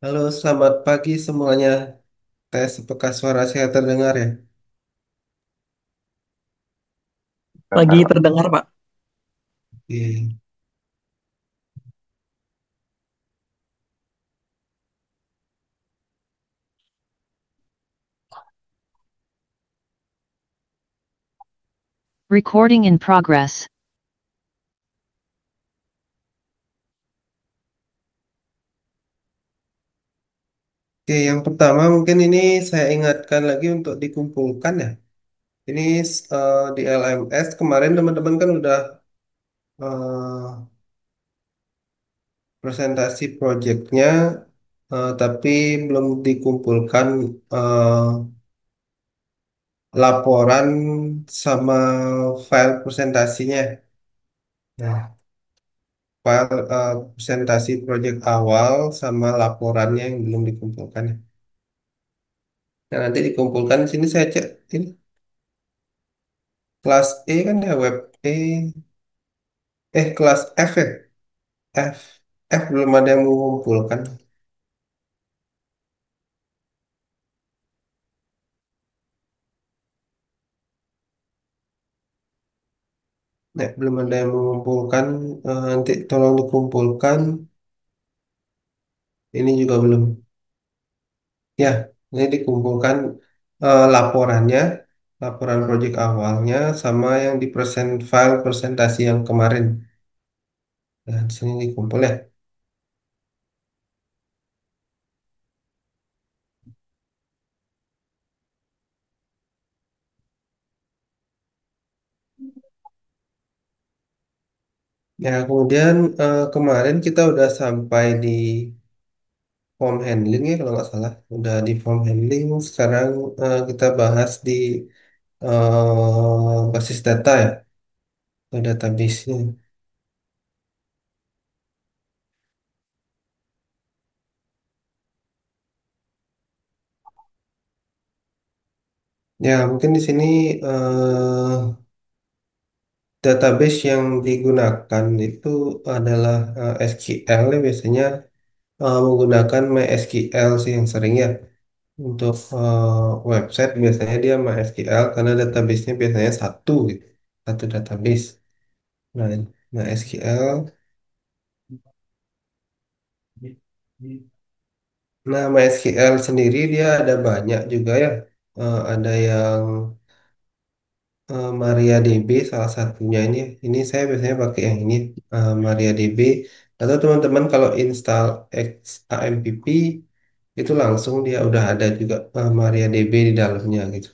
Halo, selamat pagi semuanya. Tes apakah suara saya terdengar ya? Lagi terdengar, Pak. Iya. Recording in progress. Oke, yang pertama mungkin ini saya ingatkan lagi untuk dikumpulkan ya. Ini di LMS kemarin teman-teman kan udah eh, presentasi projectnya, tapi belum dikumpulkan eh, laporan sama file presentasinya. Nah, file presentasi project awal sama laporannya yang belum dikumpulkan. Nah, nanti dikumpulkan di sini saya cek ini kelas E kan ya web E, kelas F ya, F F belum ada yang mengumpulkan. Ya, belum ada yang mengumpulkan. Nanti tolong dikumpulkan. Ini juga belum. Ya, ini dikumpulkan laporannya, laporan project awalnya sama yang di present file presentasi yang kemarin. Nah, di sini dikumpul ya. Ya, kemudian kemarin kita udah sampai di form handling ya kalau nggak salah. Udah di form handling. Sekarang kita bahas di basis data ya, atau database-nya. Ya, mungkin di sini database yang digunakan itu adalah SQL ya, biasanya menggunakan MySQL sih yang sering ya. Untuk website biasanya dia MySQL karena database-nya biasanya satu gitu, satu database. Nah, MySQL. Nah, MySQL sendiri dia ada banyak juga ya. Ada yang MariaDB salah satunya ini. Ini saya biasanya pakai yang ini, MariaDB. Atau teman-teman kalau install XAMPP itu langsung dia udah ada juga MariaDB di dalamnya gitu.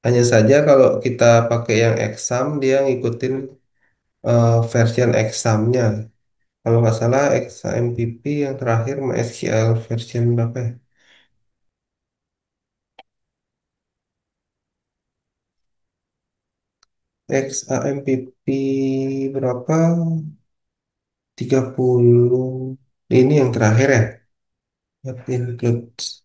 Hanya saja kalau kita pakai yang exam dia ngikutin version examnya. Kalau nggak salah XAMPP yang terakhir MySQL version berapa ya? XAMPP berapa? 30. Ini yang terakhir ya. That includes.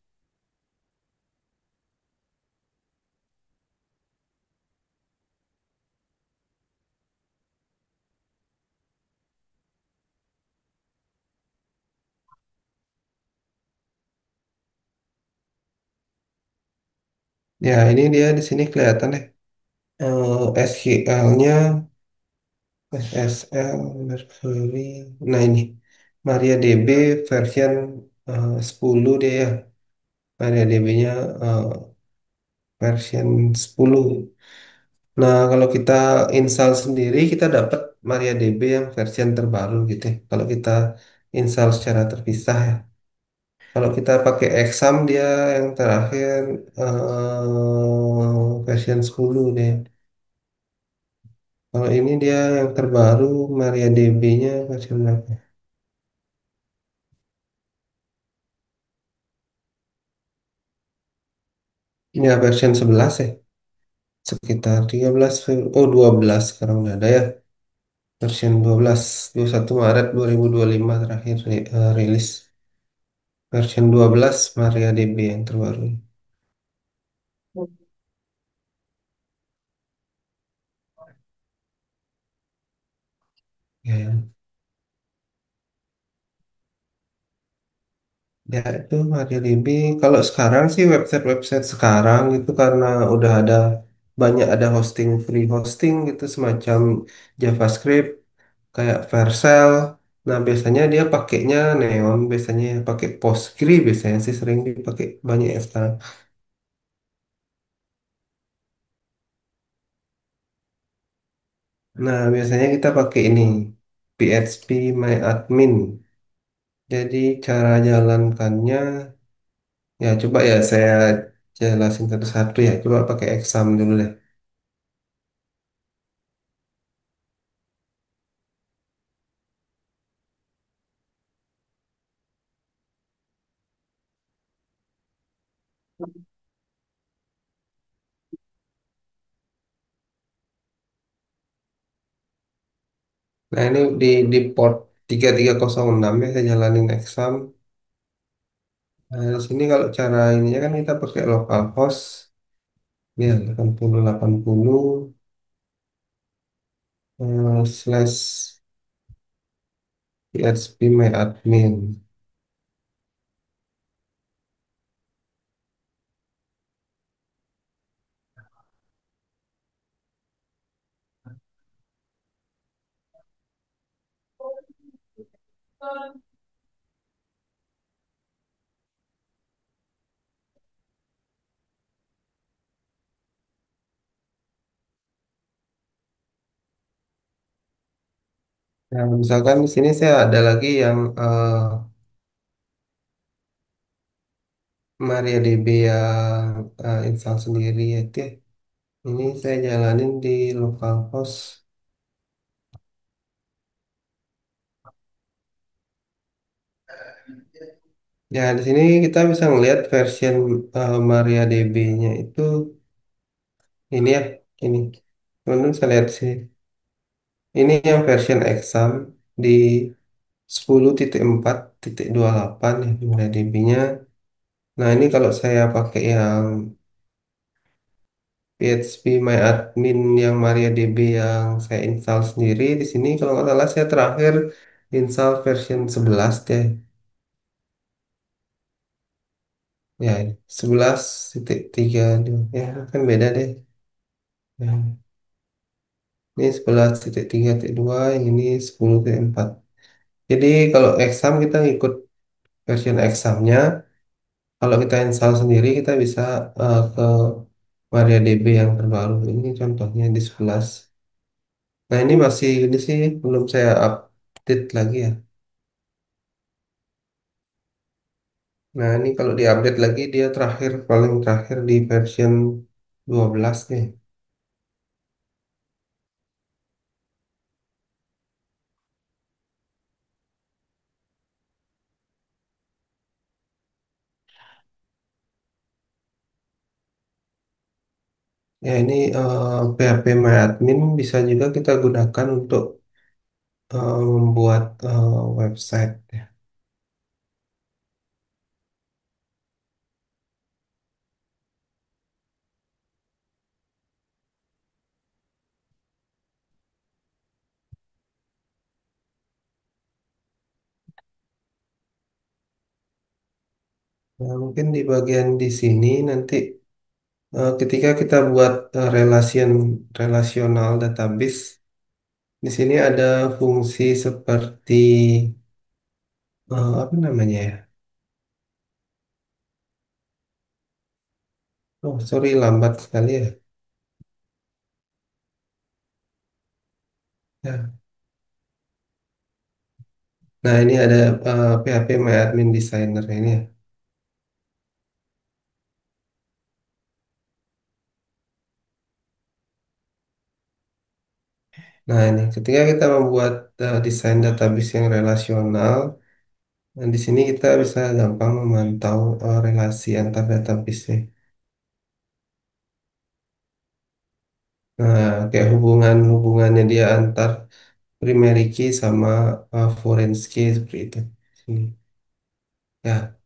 Ya, ini dia di sini kelihatan ya. SQL-nya SSL Mercury. Nah, ini MariaDB version 10 dia ya. MariaDB-nya version 10. Nah, kalau kita install sendiri kita dapat MariaDB yang version terbaru gitu ya. Kalau kita install secara terpisah ya. Kalau kita pakai exam dia yang terakhir version 10 deh. Kalau ini dia yang terbaru MariaDB-nya version berapa? Ya version 11 ya. Sekitar 13 12 sekarang udah ada ya. Version 12 21 Maret 2025 terakhir rilis. Version 12 MariaDB yang terbaru. Ya, ya. Ya itu MariaDB. Kalau sekarang sih website-website sekarang itu karena udah ada hosting free hosting gitu semacam JavaScript kayak Vercel. Nah biasanya dia pakainya Neon, biasanya pakai Postgre biasanya sih sering dipakai banyak ya sekarang. Nah biasanya kita pakai ini PHP MyAdmin. Jadi cara jalankannya ya coba ya saya jelasin satu-satu ya. Coba pakai exam dulu deh. Nah, ini di port 3306 ya saya jalanin exam. Nah, di sini kalau cara ininya kan kita pakai localhost ya 8080 slash phpMyAdmin. Nah, misalkan di sini saya ada lagi yang MariaDB yang install sendiri ya. Itu ya. Ini saya jalanin di localhost. Ya, di sini kita bisa ngelihat version MariaDB-nya itu ini ya, ini. Teman-teman bisa lihat sih. Ini yang version exam di 10.4.28 ya jumlah DB-nya. Nah, ini kalau saya pakai yang PHP yang MariaDB yang saya install sendiri di sini kalau nggak salah saya terakhir install version 11 deh. Ya, 11.3 ya kan beda deh. Ya, ini 11.3.2 yang ini 10.4. Jadi kalau exam kita ngikut version examnya. Kalau kita install sendiri, kita bisa ke MariaDB yang terbaru. Ini contohnya di 11. Nah, ini masih ini sih belum saya update lagi ya. Nah, ini kalau diupdate lagi dia terakhir paling terakhir di version 12 nih. Ya, ini PHP bisa juga kita gunakan untuk membuat website ya. Nah, mungkin di bagian di sini nanti ketika kita buat relasional database. Di sini ada fungsi seperti apa namanya ya? Oh, sorry lambat sekali ya. Ya. Nah, ini ada PHP MyAdmin Designer ini ya. Nah, ini ketika kita membuat desain database yang relasional, nah, di sini kita bisa gampang memantau relasi antar database. Nah, kayak hubungannya dia antar primary key sama foreign key seperti itu. Sini. Ya.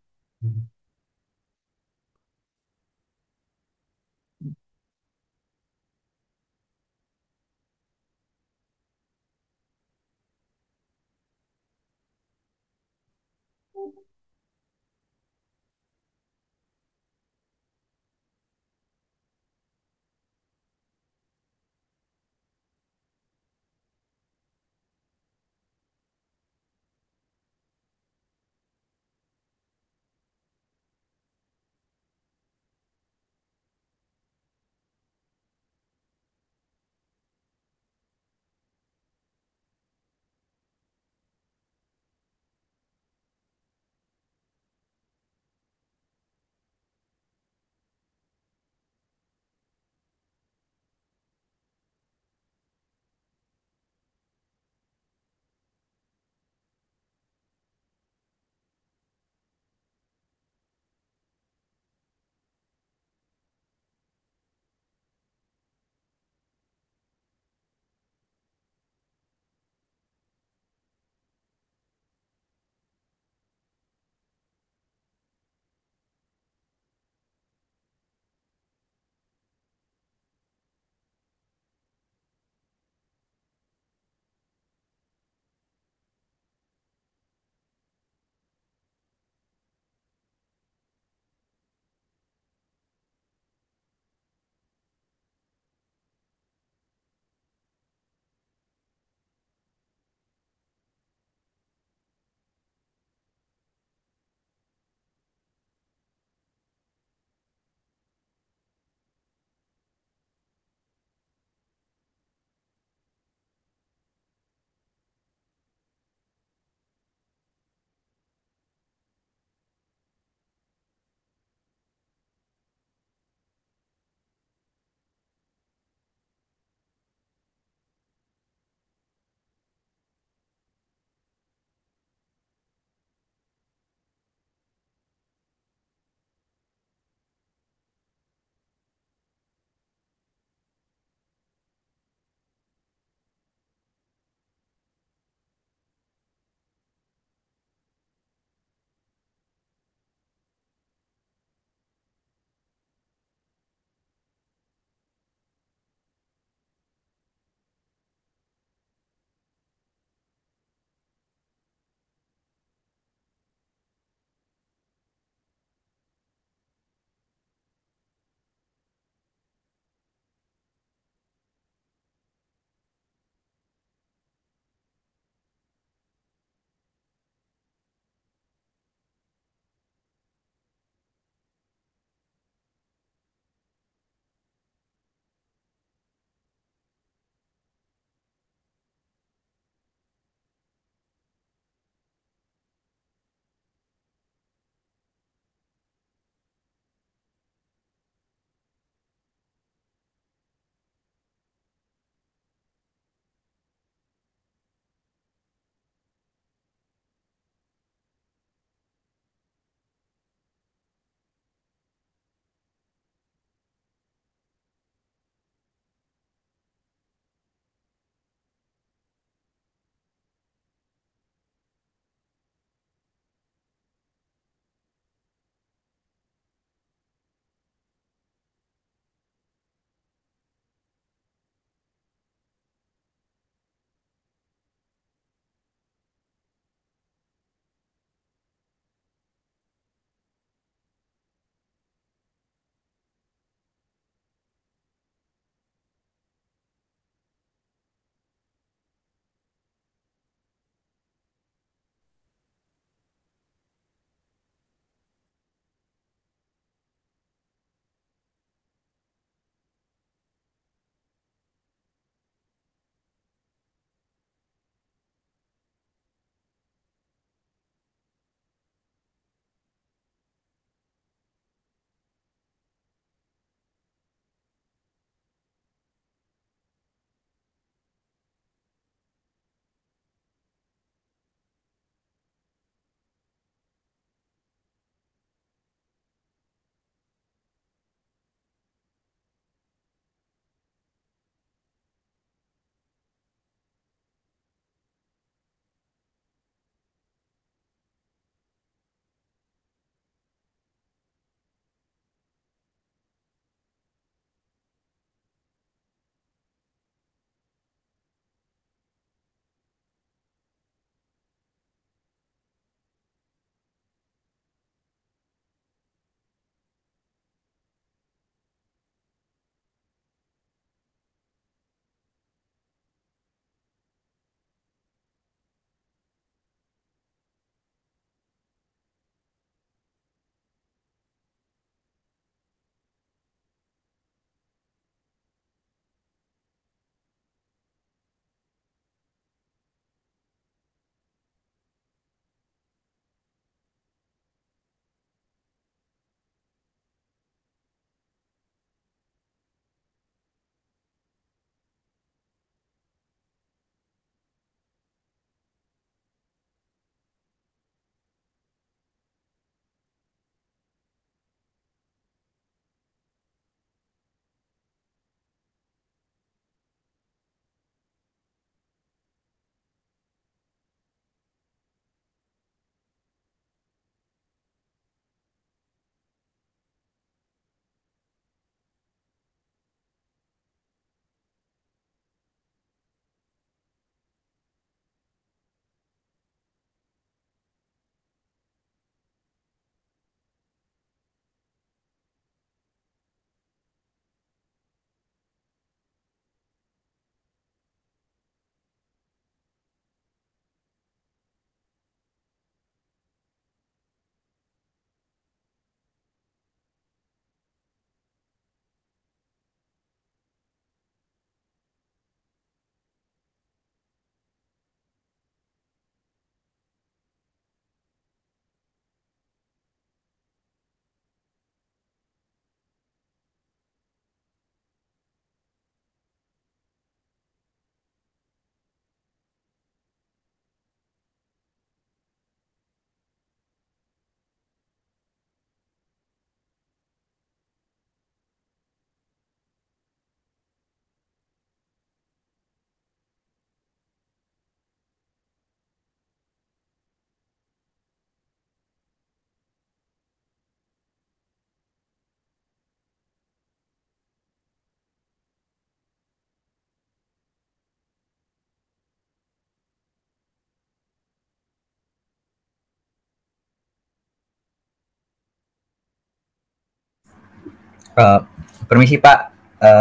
Eh, Permisi Pak,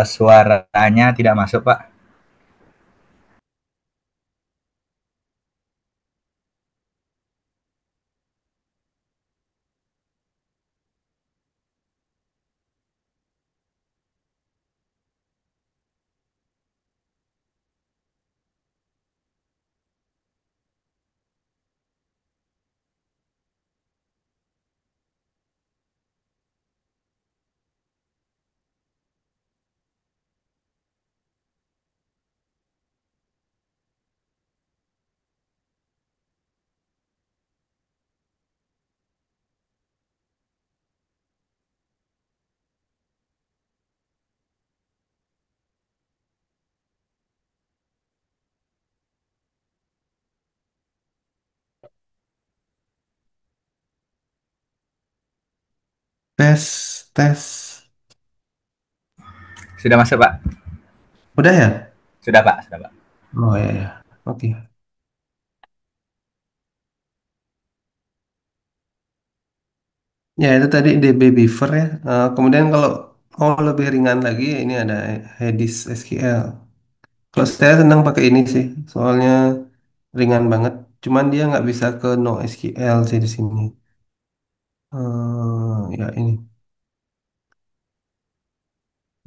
suaranya tidak masuk Pak. Tes, tes. Sudah masuk Pak? Udah ya? Sudah Pak, sudah Pak. Oh ya ya. Oke. Ya itu tadi DB Beaver ya. Kemudian kalau mau lebih ringan lagi, ini ada Hedis SQL. Kalau saya senang pakai ini sih, soalnya ringan banget. Cuman dia nggak bisa ke NoSQL sih di sini. Ya ini.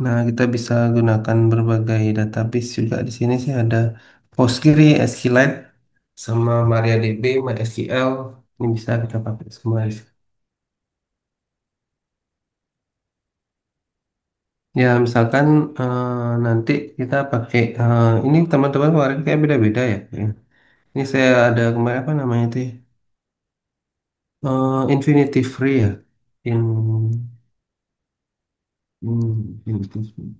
Nah, kita bisa gunakan berbagai database juga di sini sih ada Postgre, SQLite, sama MariaDB, MySQL. Ini bisa kita pakai semua. Ya, misalkan nanti kita pakai ini teman-teman kemarin kayak beda-beda ya. Ini saya ada kemarin apa namanya itu? Ya? Infinity Free ya. Infinity Free.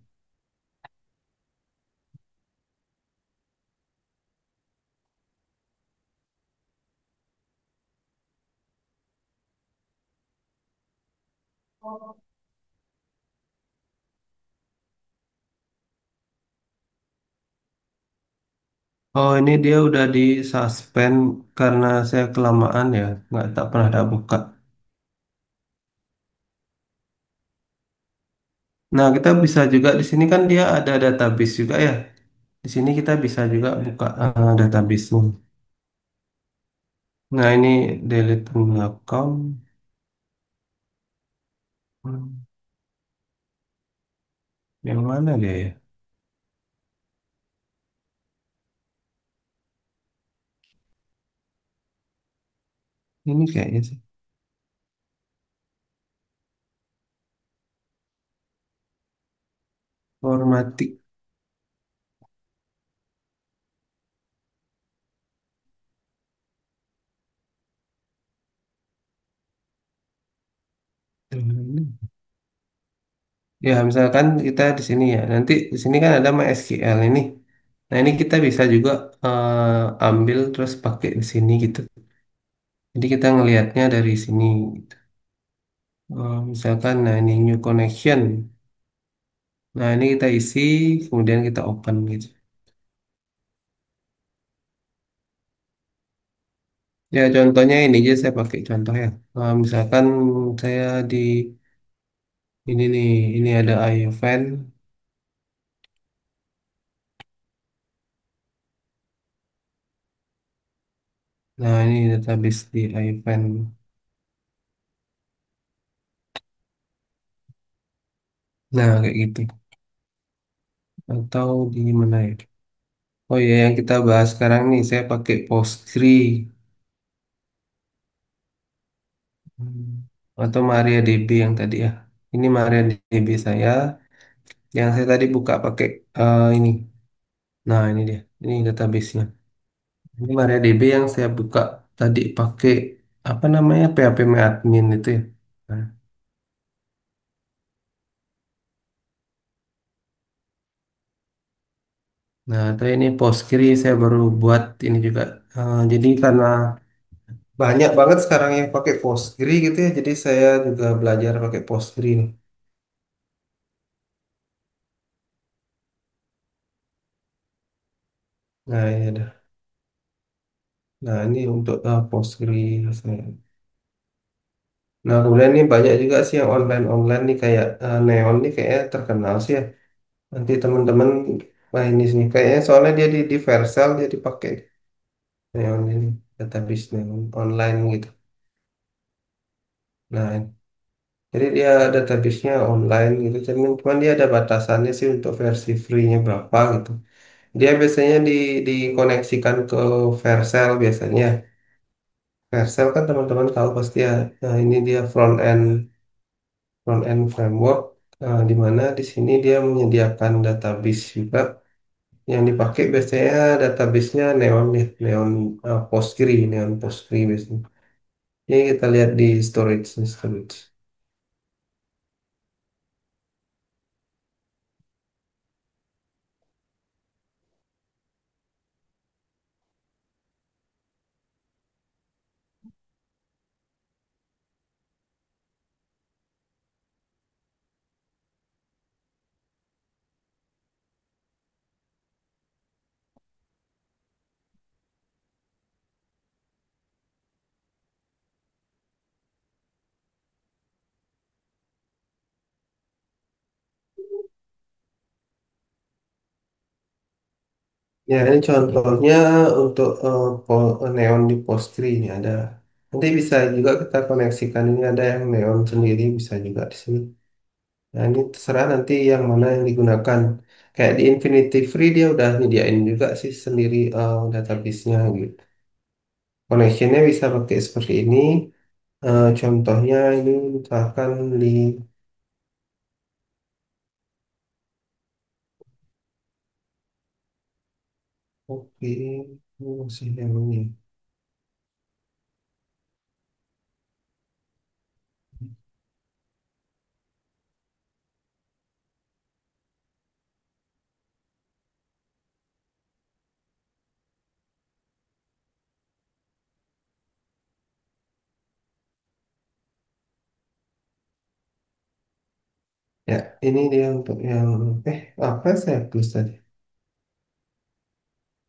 Oh, ini dia udah di suspend karena saya kelamaan ya, nggak tak pernah ada buka. Nah, kita bisa juga di sini kan dia ada database juga ya. Di sini kita bisa juga buka database-nya. Nah, ini delete account. Hmm, Yang mana dia ya? Ini kayaknya sih. Formatik. Ya, misalkan kita di sini ya. Nanti di sini kan ada MySQL ini. Nah, ini kita bisa juga ambil terus pakai di sini gitu. Jadi kita ngelihatnya dari sini gitu. Misalkan, nah ini new connection. Nah, ini kita isi, kemudian kita open gitu. Ya, contohnya ini aja saya pakai contoh ya. Misalkan saya di ini nih, ini ada iOfan. Nah, ini database di iOfan. Nah, kayak gitu. Atau di mana ya? Oh ya, yang kita bahas sekarang nih, saya pakai Postgre. Hmm. Atau MariaDB yang tadi ya. Ini MariaDB saya. Yang saya tadi buka pakai ini. Nah, ini dia. Ini database-nya. Ini MariaDB yang saya buka tadi pakai apa namanya PHP admin itu ya. Nah, nah, atau ini Postgre saya baru buat ini juga. Jadi karena banyak banget sekarang yang pakai Postgre gitu ya. Jadi saya juga belajar pakai Postgre nih. Nah, ini ada. Nah, ini untuk Postgre saya. Nah, kemudian ini banyak juga sih yang online-online nih kayak Neon nih kayaknya terkenal sih ya. Nanti teman-teman main di sini kayaknya soalnya dia di Vercel dia dipakai Neon ini database Neon online gitu. Nah, jadi dia database-nya online gitu. Cuman dia ada batasannya sih untuk versi free-nya berapa gitu. Dia biasanya dikoneksikan ke Vercel biasanya. Vercel kan teman-teman tahu pasti ya. Nah, ini dia front end framework di mana di sini dia menyediakan database juga yang dipakai biasanya database-nya Neon ya, Neon Neon Postgre biasanya. Ini kita lihat di storage. Ya, ini contohnya untuk Neon di Postgre ini ada. Nanti bisa juga kita koneksikan ini ada yang Neon sendiri bisa juga di sini. Nah, ini terserah nanti yang mana yang digunakan. Kayak di Infinity Free dia udah nyediain juga sih sendiri database-nya gitu. Connectionnya bisa pakai seperti ini. Contohnya ini misalkan di oke, ini masih yang ini. Ya, ini dia untuk yang apa saya tulis tadi?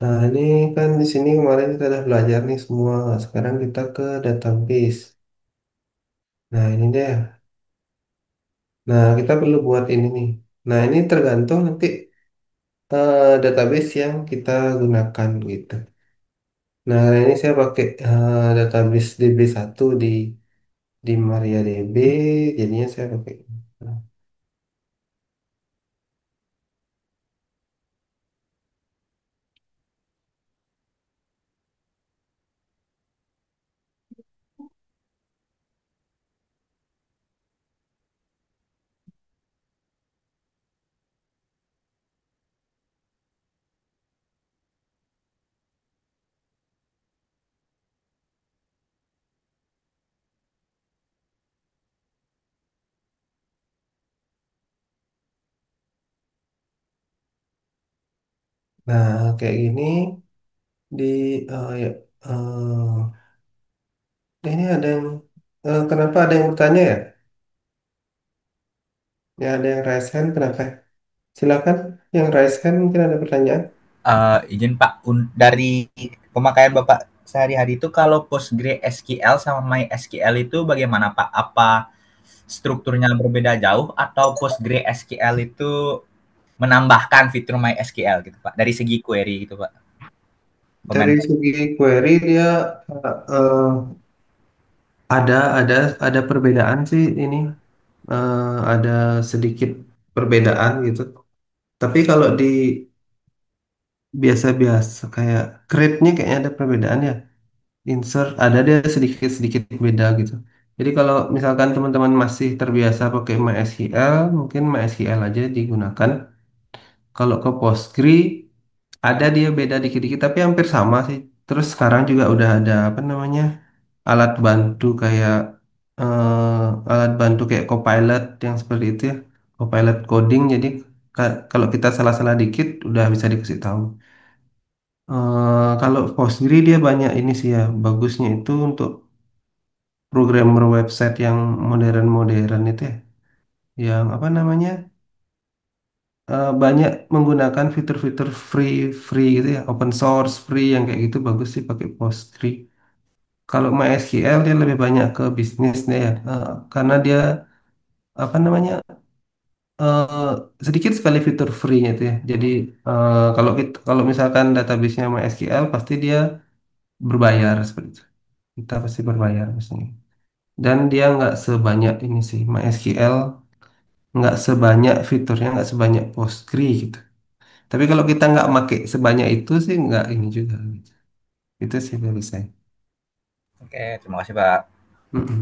Nah, ini kan di sini kemarin kita udah belajar nih semua. Sekarang kita ke database. Nah, ini deh. Nah, kita perlu buat ini nih. Nah, ini tergantung nanti database yang kita gunakan gitu. Nah, ini saya pakai database DB1 di MariaDB, jadinya saya pakai. Nah, kayak gini di ya, ini ada yang kenapa ada yang bertanya ya? Ya ada yang raise hand kenapa? Silakan yang raise hand mungkin ada pertanyaan. Izin Pak, dari pemakaian Bapak sehari-hari itu kalau PostgreSQL sama MySQL itu bagaimana Pak? Apa strukturnya berbeda jauh atau PostgreSQL itu menambahkan fitur MySQL gitu Pak? Dari segi query gitu Pak. Dari Komen. segi query dia eh, ada ada ada perbedaan sih ini ada sedikit perbedaan gitu. Tapi kalau di biasa-biasa kayak create-nya kayaknya ada perbedaan ya. Insert ada dia sedikit-sedikit beda gitu. Jadi kalau misalkan teman-teman masih terbiasa pakai MySQL, mungkin MySQL aja digunakan. Kalau ke Postgre ada dia beda dikit-dikit tapi hampir sama sih. Terus sekarang juga udah ada apa namanya alat bantu kayak alat bantu kayak Copilot yang seperti itu ya. Copilot coding jadi kalau kita salah-salah dikit udah bisa dikasih tahu. Kalau Postgre dia banyak ini sih ya bagusnya itu untuk programmer website yang modern-modern itu ya, yang apa namanya banyak menggunakan fitur-fitur free free gitu ya, open source free yang kayak gitu bagus sih pakai Postgre. Kalau MySQL dia lebih banyak ke bisnis deh ya. Karena dia apa namanya eh, sedikit sekali fitur free-nya itu ya. Jadi kalau misalkan database-nya MySQL pasti dia berbayar seperti itu. Kita pasti berbayar misalnya. Dan dia nggak sebanyak ini sih MySQL, nggak sebanyak fiturnya, nggak sebanyak Postgre gitu. Tapi kalau kita nggak make sebanyak itu sih nggak ini juga gitu. Itu sih dari saya. Oke, terima kasih Pak. Mm-mm.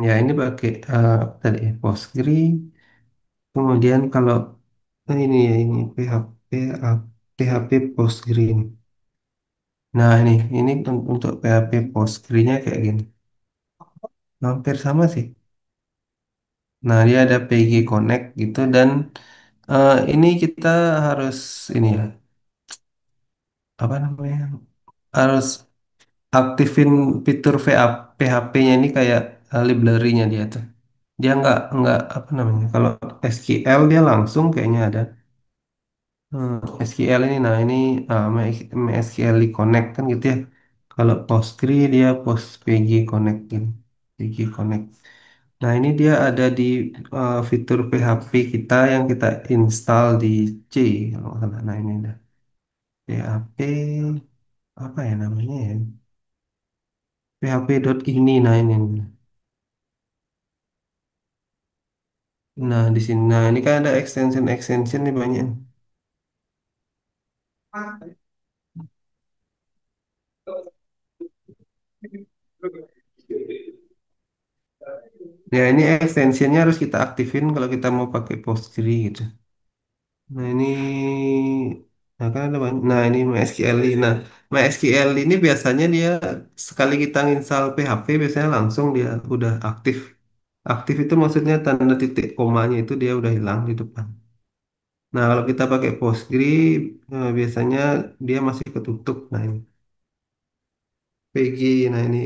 Ya ini pakai apa tadi ya, Postgre. Kemudian kalau ini ya ini PHP PHP Postgre. Nah ini untuk PHP Postgre-nya kayak gini. Hampir sama sih. Nah dia ada PG Connect gitu dan ini kita harus ini ya apa namanya harus aktifin fitur PHP-nya ini kayak library-nya dia tuh. Dia nggak apa namanya kalau SQL dia langsung kayaknya ada. SQL ini, nah ini MySQL Connect kan gitu ya. Kalau Postgre dia PostPG Connect ini, PG Connect. Nah ini dia ada di fitur PHP kita yang kita install di C kalau nggak salah. Nah ini ada PHP apa ya namanya ya? PHP.ini. Nah ini. Nah di sini, nah ini kan ada extension nih banyak. Ya ini extensionnya harus kita aktifin kalau kita mau pakai Postgre gitu. Nah ini, nah kan ada banyak. Nah ini MySQL ini. Nah MySQL ini biasanya dia sekali kita install PHP biasanya langsung dia udah aktif. Aktif itu maksudnya tanda titik komanya itu dia udah hilang di depan. Nah kalau kita pakai Postgre biasanya dia masih ketutup. Nah ini PG, nah ini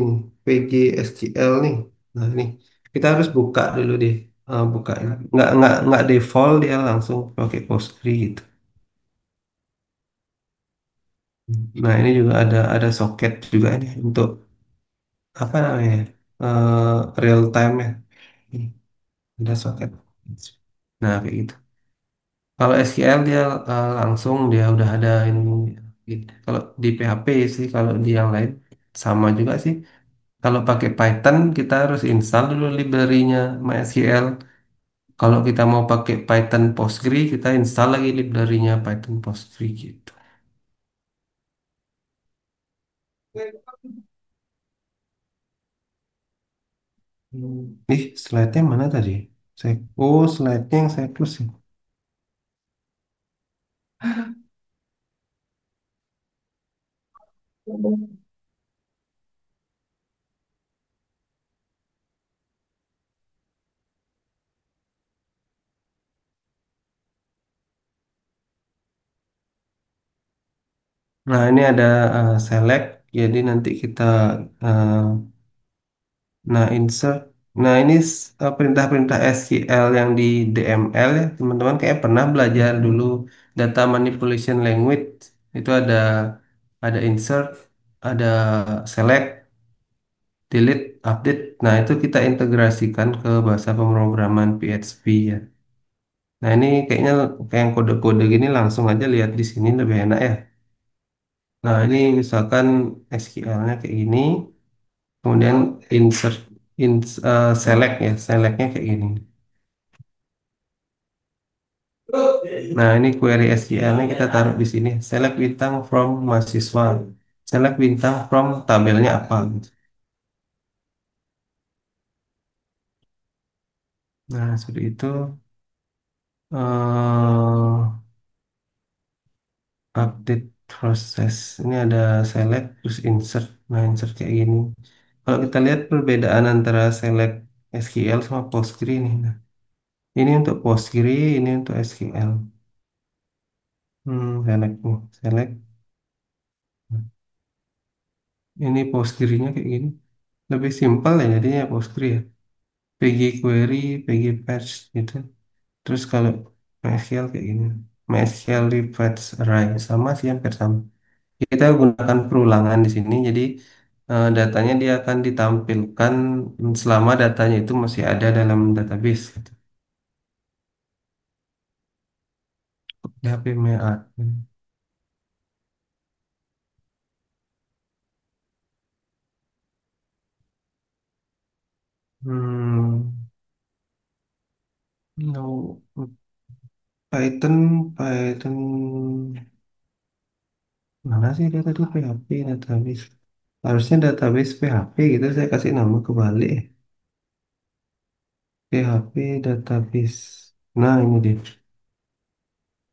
nih, PG SQL nih. Nah ini kita harus buka dulu deh, buka ini. Nggak default dia langsung pakai Postgre gitu. Nah, ini juga ada soket juga ini untuk apa namanya? Real time ya. Ini ada soket. Nah, kayak gitu. Kalau SQL dia langsung dia udah ada ini. Kalau di PHP sih, kalau di yang lain sama juga sih. Kalau pakai Python kita harus install dulu library-nya MySQL. Kalau kita mau pakai Python Postgre kita install lagi library-nya Python Postgre gitu. Slide-nya mana tadi? Slide-nya yang saya plus ya. Nah, ini ada select. Jadi nanti kita uh, insert. Nah, ini perintah-perintah SQL yang di DML ya. Teman-teman kayak pernah belajar dulu data manipulation language. Itu ada insert, ada select, delete, update. Nah, itu kita integrasikan ke bahasa pemrograman PHP ya. Nah, ini kayaknya kayak yang kode-kode gini langsung aja lihat di sini lebih enak ya. Nah, ini misalkan SQL-nya kayak gini, kemudian insert, select ya, selectnya kayak gini. Nah, ini query SQL-nya kita taruh di sini. Select bintang from mahasiswa. Select bintang from tabelnya apa gitu. Nah, seperti itu. eh Update proses. Ini ada select terus insert. Nah, insert kayak gini. Kalau kita lihat perbedaan antara select SQL sama Postgre nih. Nah, ini untuk Postgre, ini untuk SQL. Select nih. Select. Ini Postgre-nya kayak gini. Lebih simpel ya jadinya Postgre ya. PG query, PG patch gitu. Terus kalau MySQL kayak gini. MySQL fetch array sama sih hampir sama. Kita gunakan perulangan di sini, jadi datanya dia akan ditampilkan selama datanya itu masih ada dalam database. Gitu. PHP Meat. Hmm, no, Python, mana sih dia tadi PHP database? Harusnya database PHP gitu, saya kasih nama kebalik. PHP database. Nah ini dia.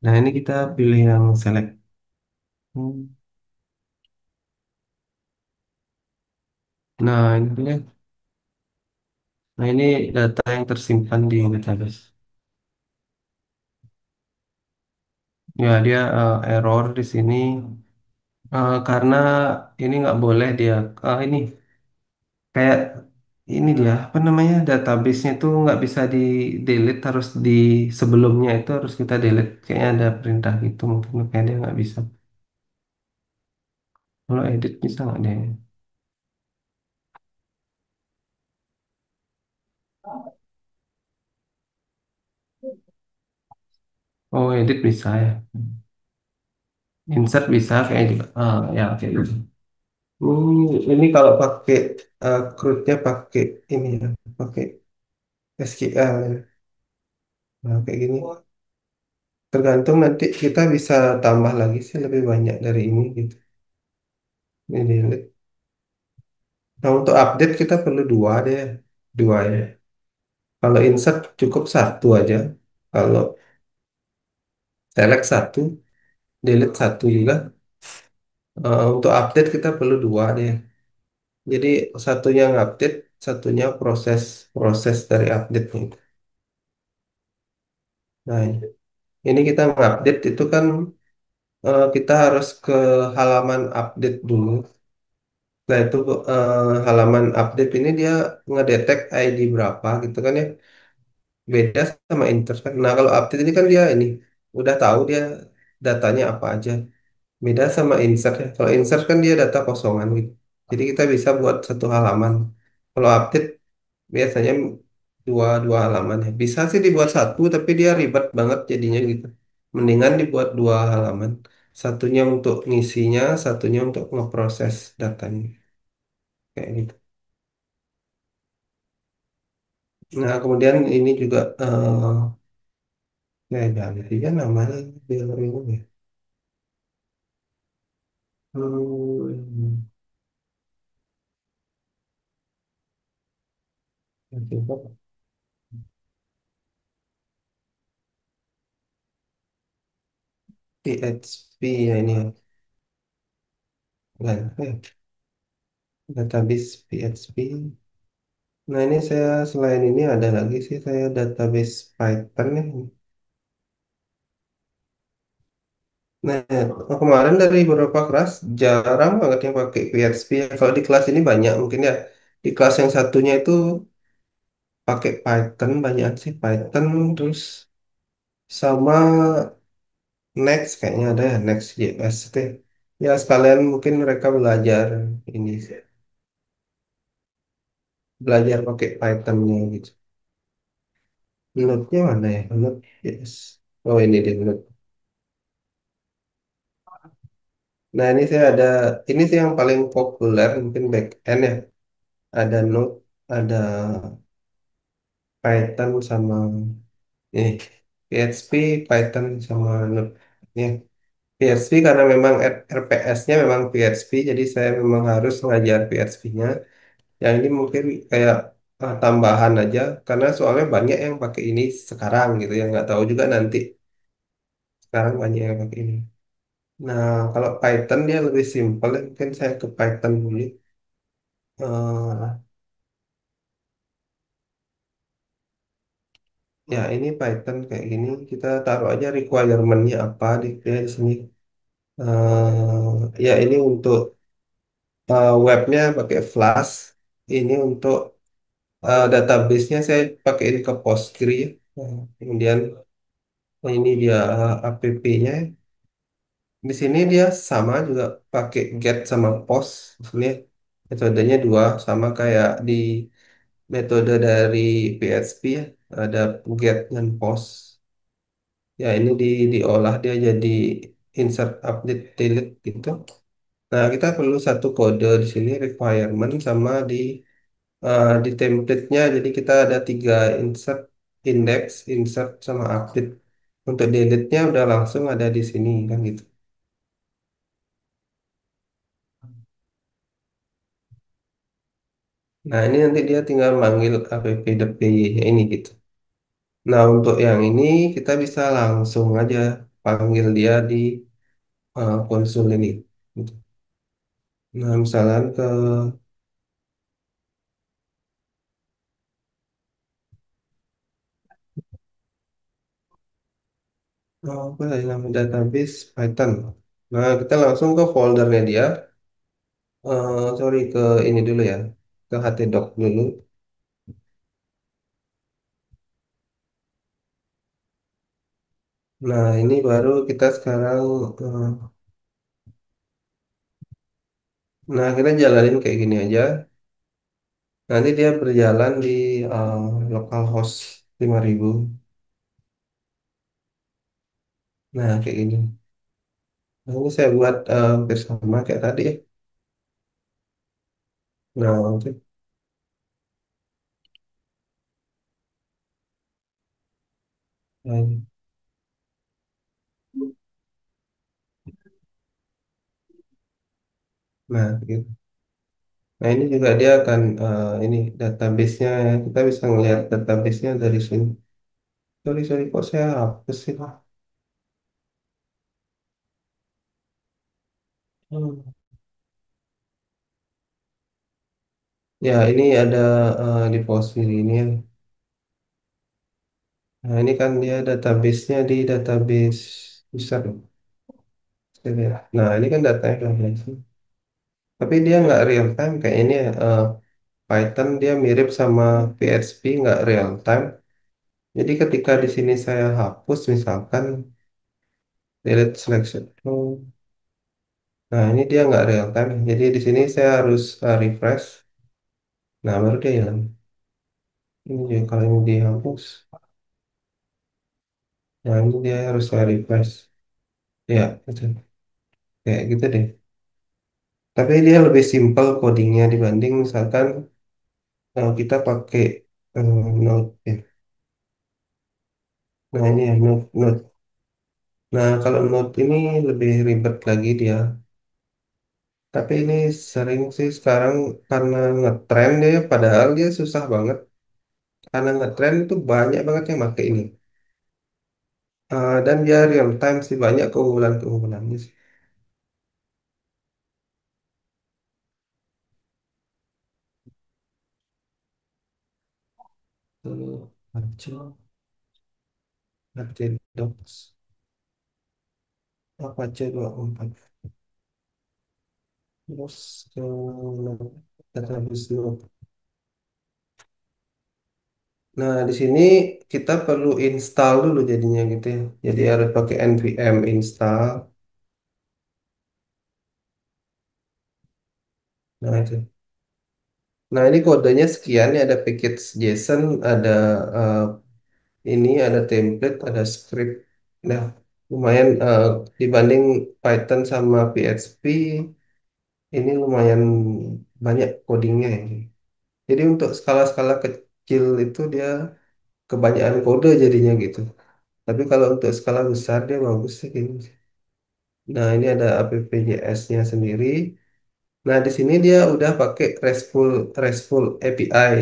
Nah ini kita pilih yang select. Hmm. Nah ini dia. Nah ini data yang tersimpan di database. Ya dia error di sini karena ini nggak boleh dia ini kayak ini dia apa namanya database-nya itu nggak bisa di delete, harus di sebelumnya itu harus kita delete, kayaknya ada perintah gitu, mungkin kayak dia nggak bisa. Kalau edit bisa nggak deh? Oh edit bisa ya, insert bisa kayak juga ya kayak gitu. Ini kalau pakai CRUD-nya pakai ini ya, pakai SQL ya. Nah, kayak gini. Tergantung nanti kita bisa tambah lagi sih lebih banyak dari ini gitu. Ini delete. Nah, untuk update kita perlu dua deh, dua ya. Kalau insert cukup satu aja. Kalau select satu, delete satu juga. Untuk update kita perlu dua deh. Jadi satunya update, satunya proses proses dari update-nya itu. Nah, ini kita ngupdate itu kan kita harus ke halaman update dulu. Nah itu halaman update ini dia ngedetek ID berapa gitu kan ya. Beda sama insert kan. Nah kalau update ini kan dia ini udah tahu dia datanya apa aja. Beda sama insert ya. Kalau insert kan dia data kosongan gitu. Jadi kita bisa buat satu halaman. Kalau update biasanya dua dua halaman ya. Bisa sih dibuat satu tapi dia ribet banget jadinya gitu. Mendingan dibuat dua halaman. Satunya untuk ngisinya, satunya untuk ngeproses datanya kayak gitu. Nah kemudian ini juga ya ganti ya namanya biar ini ya. Hmm, coba PHP ya ini ya. Nah, database PHP. Nah ini saya selain ini ada lagi sih saya database Python nih. Nah kemarin dari beberapa kelas jarang banget yang pakai PHP. Kalau di kelas ini banyak mungkin ya. Di kelas yang satunya itu pakai Python banyak sih Python terus sama Next kayaknya ada ya Next JS itu. Ya sekalian mungkin mereka belajar ini sih. Belajar pakai Python-nya gitu. Node-nya mana ya? Node, yes. Oh ini dia Node. Nah ini saya ada, ini sih yang paling populer mungkin back end ya. Ada Node, ada Python sama ini PHP, Python sama Node. Ya, PHP karena memang RPS-nya memang PHP, jadi saya memang harus ngajar PHP-nya. Yang ini mungkin kayak tambahan aja, karena soalnya banyak yang pakai ini sekarang gitu, yang nggak tahu juga nanti. Sekarang banyak yang pakai ini. Nah, kalau Python dia lebih simpel ya. Mungkin saya ke Python dulu. Eh, ya, ini Python kayak gini. Kita taruh aja requirement-nya apa di sini. Ya, ini untuk webnya pakai Flash. Ini untuk database-nya saya pakaiin ke Postgre. Kemudian ini dia app-nya. Di sini dia sama juga pakai get sama post. Ini metodenya dua, sama kayak di metode dari PHP ya. Ada get dan post. Ya ini diolah dia jadi insert, update, delete gitu. Nah kita perlu satu kode di sini requirement sama di template-nya. Jadi kita ada tiga insert, index, insert sama update. Untuk delete-nya udah langsung ada di sini kan gitu. Nah, ini nanti dia tinggal manggil app.py-nya ini gitu. Nah, untuk yang ini kita bisa langsung aja panggil dia di konsol ini. Gitu. Nah, misalnya ke apa ya, nama database Python. Nah, kita langsung ke foldernya dia. Sorry, ke ini dulu ya, ke htdoc dulu. Nah, ini baru kita sekarang, eh, nah kita jalanin kayak gini aja. Nanti dia berjalan di eh, localhost 5000. Nah, kayak gini. Nah, ini saya buat hampir sama kayak tadi ya. Nah, oke. Nah, nah, gitu. Nah, ini juga dia akan ini database-nya ya. Kita bisa ngelihat database-nya dari sini. Sorry, sorry, kok saya hapus sih? Hmm. Ya, ini ada di pos kiri ini ya. Nah, ini kan dia database-nya di database besar. Saya lihat. Nah, ini kan datanya database. Tapi dia nggak real time kayak ini ya. Python dia mirip sama PHP, nggak real time. Jadi ketika di sini saya hapus misalkan delete selection. Nah, ini dia nggak real time. Jadi di sini saya harus refresh. Nah, baru dia hilang. Ini juga kalau ini dihapus. Nah, ini dia harus saya refresh. Ya, gitu. Kayak gitu deh. Tapi dia lebih simpel codingnya dibanding misalkan kita pakai Node ya. Nah, ini ya Node. Nah, kalau Node ini lebih ribet lagi dia. Tapi ini sering sih sekarang karena ngetren dia, padahal dia susah banget. Karena ngetren itu banyak banget yang pakai ini. Dan dia real time sih, banyak keunggulan-keunggulannya sih. Tuh, Apache, Apache Docs, Apache 24. Terus ke database Node. Nah, di sini kita perlu install dulu jadinya gitu ya. Jadi harus pakai npm install. Nah, itu. Nah, ini kodenya sekian ya, ada package JSON, ada eh, ini, ada template, ada script. Nah, lumayan dibanding Python sama PHP, ini lumayan banyak codingnya ya. Jadi untuk skala-skala kecil itu dia kebanyakan kode jadinya gitu. Tapi kalau untuk skala besar dia bagus sih gini. Nah, ini ada AppJS-nya sendiri. Nah, di sini dia udah pakai RESTful API.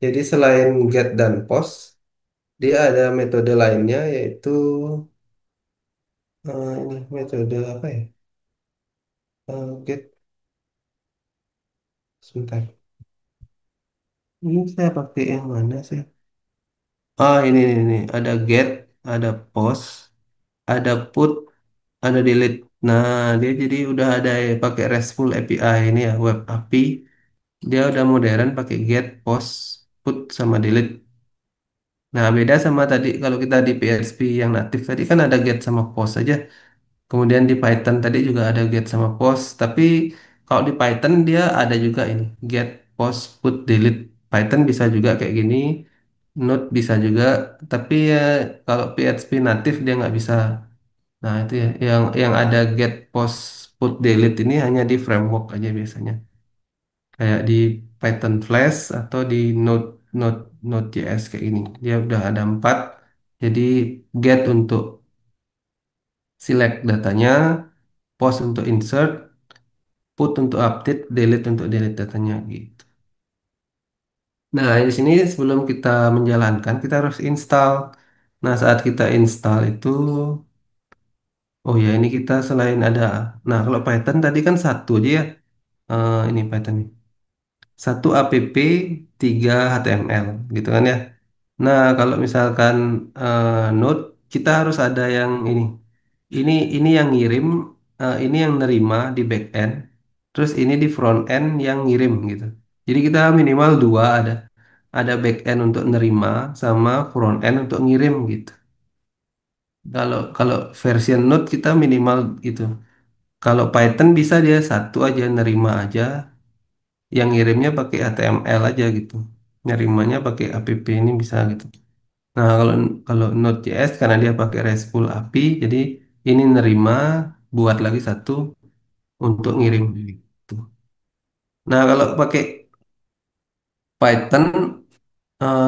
Jadi selain get dan post, dia ada metode lainnya yaitu ini metode apa ya? Get sebentar. Ini saya pakai yang mana sih? Ini ada get, ada post, ada put, ada delete. Nah, dia jadi udah ada pakai RESTful API ini ya, web API. Dia udah modern pakai get, post, put sama delete. Nah, beda sama tadi kalau kita di PHP yang natif tadi kan ada get sama post aja. Kemudian di Python tadi juga ada get sama post, tapi kalau di Python dia ada juga ini get, post, put, delete. Python bisa juga kayak gini, Node bisa juga, tapi ya kalau PHP natif dia nggak bisa. Nah itu ya, yang ada get, post, put, delete ini hanya di framework aja biasanya, kayak di Python Flash atau di Node Node Node.js kayak gini. Dia udah ada 4. Jadi get untuk select datanya, post untuk insert, put untuk update, delete untuk delete datanya gitu. Nah, di sini sebelum kita menjalankan, kita harus install. Nah, saat kita install itu, oh ya ini kita selain ada, nah kalau Python tadi kan satu aja ya, ini Python nih. Satu app, tiga HTML, gitu kan ya. Nah, kalau misalkan Node, kita harus ada yang ini. Ini yang ngirim, ini yang nerima di back end, terus ini di front end yang ngirim gitu. Jadi kita minimal dua ada back end untuk nerima sama front end untuk ngirim gitu. Kalau kalau version Node kita minimal itu. Kalau Python bisa dia satu aja nerima aja, yang ngirimnya pakai HTML aja gitu. Nerimanya pakai app ini bisa gitu. Nah, kalau Node.js karena dia pakai RESTful API, jadi ini nerima, buat lagi satu untuk ngirim gitu. Nah, kalau pakai Python,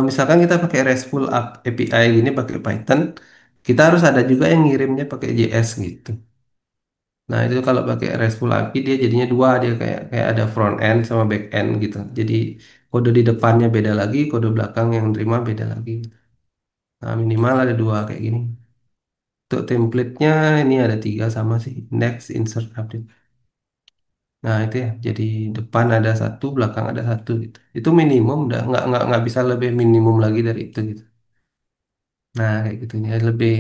misalkan kita pakai RESTful API ini pakai Python, kita harus ada juga yang ngirimnya pakai JS gitu. Nah, itu kalau pakai RESTful API dia jadinya dua, dia kayak kayak ada front end sama back end gitu. Jadi kode di depannya beda lagi, kode belakang yang terima beda lagi. Nah, minimal ada dua kayak gini. Untuk template-nya ini ada tiga sama sih, index, insert, update. Nah itu ya, jadi depan ada satu, belakang ada satu gitu. Itu minimum, udah nggak bisa lebih minimum lagi dari itu gitu. Nah kayak gitu ya, lebih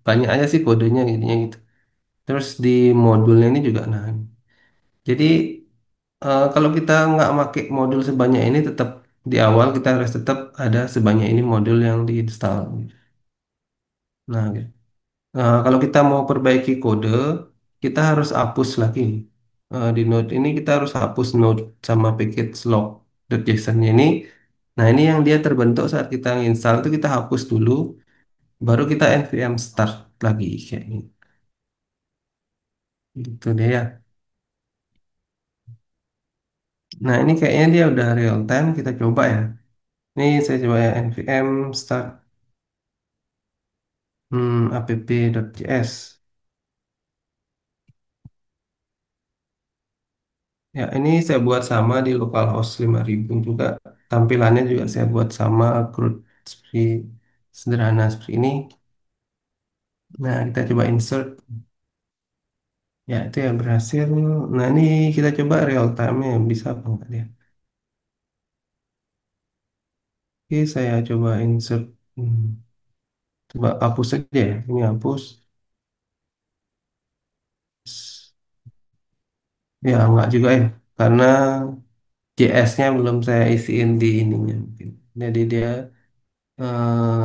banyak aja sih kodenya gininya gitu. Terus di modulnya ini juga, nah jadi kalau kita nggak pakai modul sebanyak ini, tetap di awal kita harus tetap ada sebanyak ini modul yang diinstal. Nah, gitu. Kalau kita mau perbaiki kode, kita harus hapus lagi. Di Node ini kita harus hapus Node sama package log.json ini. Nah, ini yang dia terbentuk saat kita install itu kita hapus dulu, baru kita npm start lagi kayak ini. Gitu deh ya. Nah, ini kayaknya dia udah real time, kita coba ya. Ini saya coba ya npm start app.js. Ya, ini saya buat sama di localhost 5.000 juga. Tampilannya juga saya buat sama, crude seperti sederhana seperti ini. Nah, kita coba insert. Ya, itu ya berhasil. Nah, ini kita coba real time-nya bisa apa enggak dia. Oke, saya coba insert. Hmm, Coba hapus saja ya. Ini hapus. Ya, enggak juga ya. Karena JS-nya belum saya isiin di ininya mungkin. Jadi dia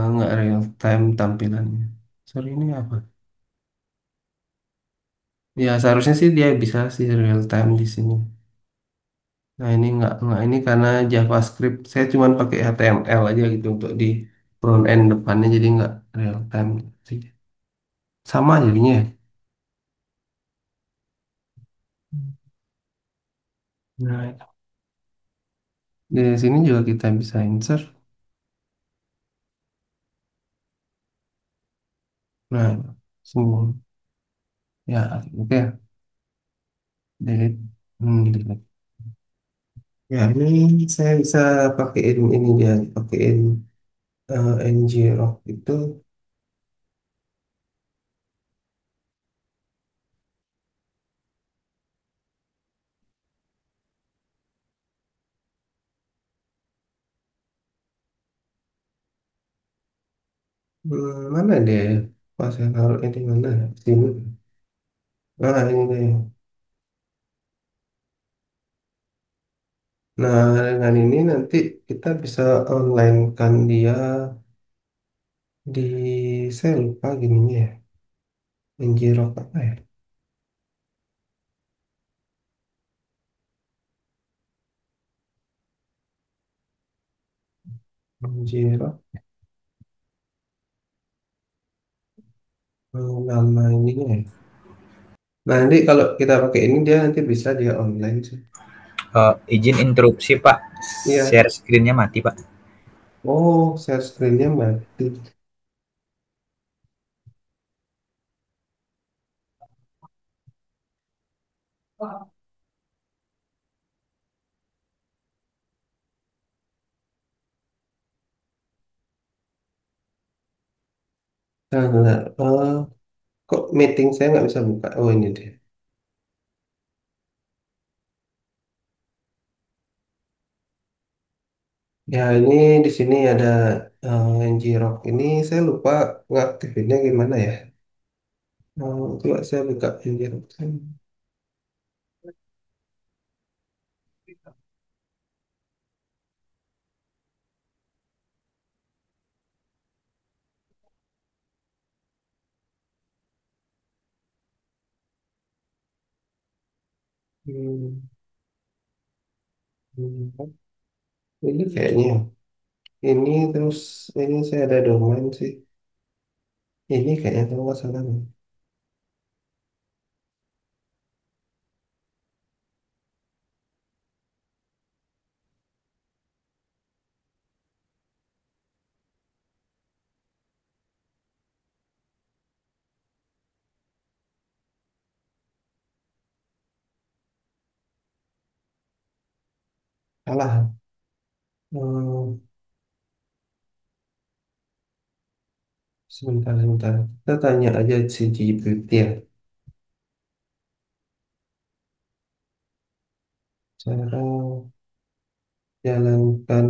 enggak real time tampilannya. Sorry, ini apa? Ya seharusnya sih dia bisa sih real time di sini. Nah ini nggak ini karena JavaScript saya cuma pakai HTML aja gitu untuk di front end depannya jadi nggak real time sih. Sama jadinya ya. Nah di sini juga kita bisa insert. Nah semua ya oke delete. Delete. Ya ini saya bisa pakaiin ini dia pakaiin ngrok itu. Mana dia ya? Pas saya taruh ini mana? Sini. Nah ini deh. Nah, dengan ini nanti kita bisa online kan dia di, saya lupa gininya ya. Ngirok apa ya? Ngirok. Nama ininya ya. Nah, nanti kalau kita pakai ini dia nanti bisa dia online sih. Izin interupsi Pak, Iya. share screen-nya mati Pak. Oh, share screen-nya mati. Nah, kok meeting saya nggak bisa buka? Oh, ini deh. Ya, ini di sini ada Ngirok. Ini saya lupa ngaktifinnya gimana ya. Coba saya buka Ngirok. Hmm, hmm, ini kayaknya. Ini terus ini saya ada domain sih. Ini kayaknya kalau nggak salah nih. Salah. Hmm, sebentar, sebentar. Kita tanya aja si GPT ya. Cara jalankan.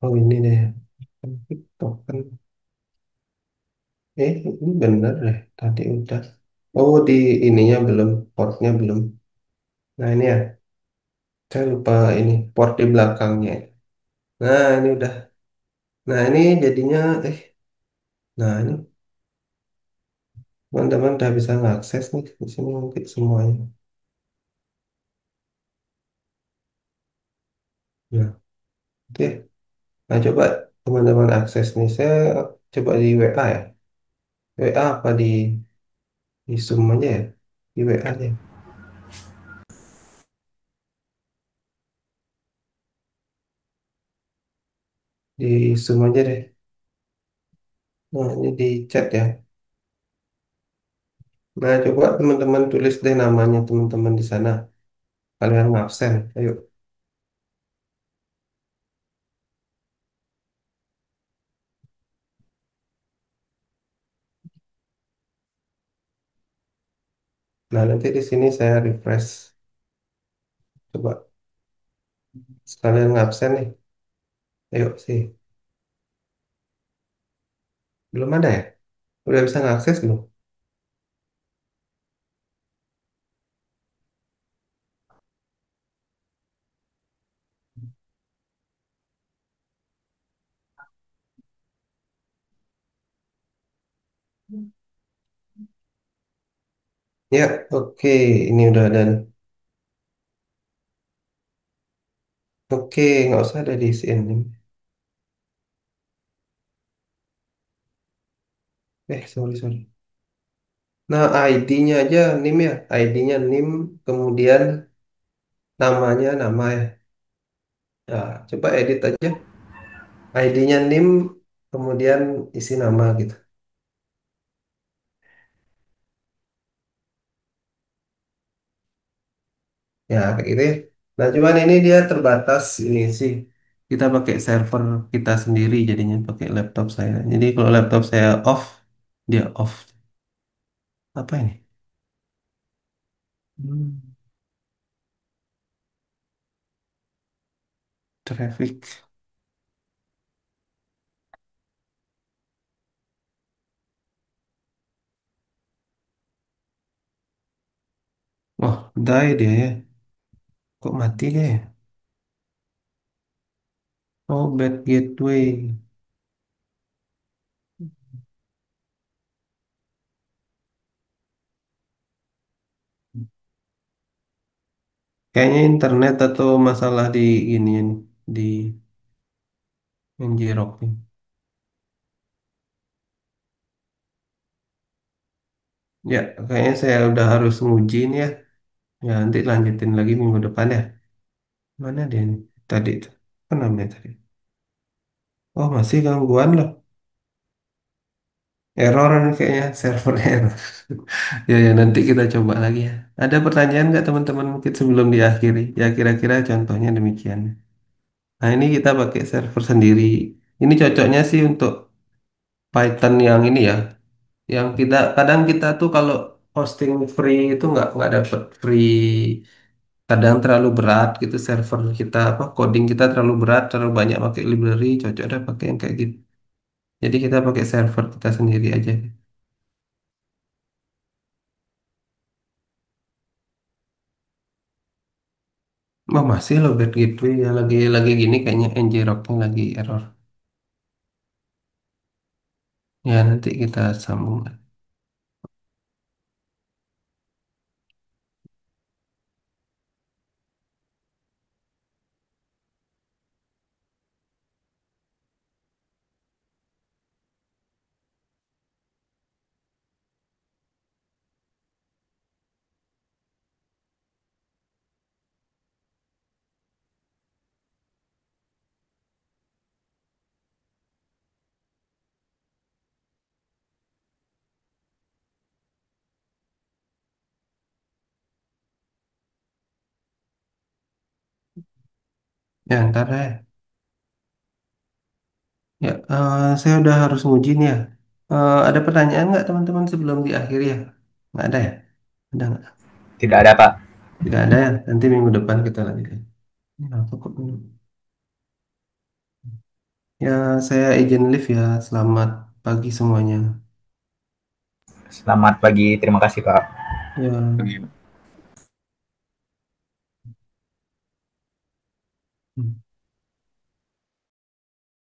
Oh, ini deh. TikTok kan. Ini bener deh. Tadi udah. Oh, di ininya belum. Portnya belum. Nah, ini ya. Saya lupa ini. Port di belakangnya. Nah, ini udah. Nah, ini jadinya. Nah, ini teman-teman udah bisa ngakses nih. Di sini mungkin semuanya. Nah, oke. Nah, coba teman-teman akses nih. Saya coba di WA ya. WA apa di Zoom aja ya? Di WA aja. Di Zoom aja deh. Nah, ini di chat ya. Nah, coba teman-teman tulis deh namanya teman-teman di sana. Kalian ngabsen. Ayo. Nah, nanti di sini saya refresh. Coba sekalian ngabsen nih. Ayo sih. Belum ada ya? Udah bisa ngakses belum? Ya, oke. Ini udah ada. Oke, nggak usah ada di sini. Sorry, sorry. Nah, ID-nya aja NIM ya. ID-nya NIM, kemudian namanya nama ya. Nah, coba edit aja. ID-nya NIM, kemudian isi nama gitu. Ya, kayak gitu ya. Nah, cuman ini dia terbatas ini sih. Kita pakai server kita sendiri jadinya pakai laptop saya. Jadi kalau laptop saya off, dia off. Apa ini? Hmm, traffic. die dia ya. Kok mati dia ya? Oh, bad gateway. Kayaknya internet atau masalah di ini nih, di Njerok nih. Ya, kayaknya saya udah harus nguji nih ya. Ya, nanti lanjutin lagi minggu depan ya. Mana dia nih? Tadi itu. Apa namanya tadi? Oh, masih gangguan loh. Error nih kayaknya, server error. Ya, ya, nanti kita coba lagi ya. Ada pertanyaan nggak teman-teman mungkin sebelum diakhiri? Ya, kira-kira contohnya demikian. Nah, ini kita pakai server sendiri. Ini cocoknya sih untuk Python yang ini ya. Yang kita kadang kita tuh kalau hosting free itu nggak dapat free. Kadang terlalu berat gitu server kita apa coding kita terlalu berat, terlalu banyak pakai library, cocok deh pakai yang kayak gitu. Jadi kita pakai server kita sendiri aja. Oh, masih loh bad gateway ya lagi gini kayaknya ngrok lagi error. Ya nanti kita sambung. Ya ntar deh. Ya, saya udah harus nguji nih ya. Ada pertanyaan nggak teman-teman sebelum diakhiri ya? Nggak ada ya? Ada nggak? Tidak ada, Pak. Tidak ada ya. Nanti minggu depan kita lanjutkan. Ini apa kok ini? Ya, saya izin live ya. Selamat pagi semuanya. Selamat pagi. Terima kasih, Pak. Ya. Hmm.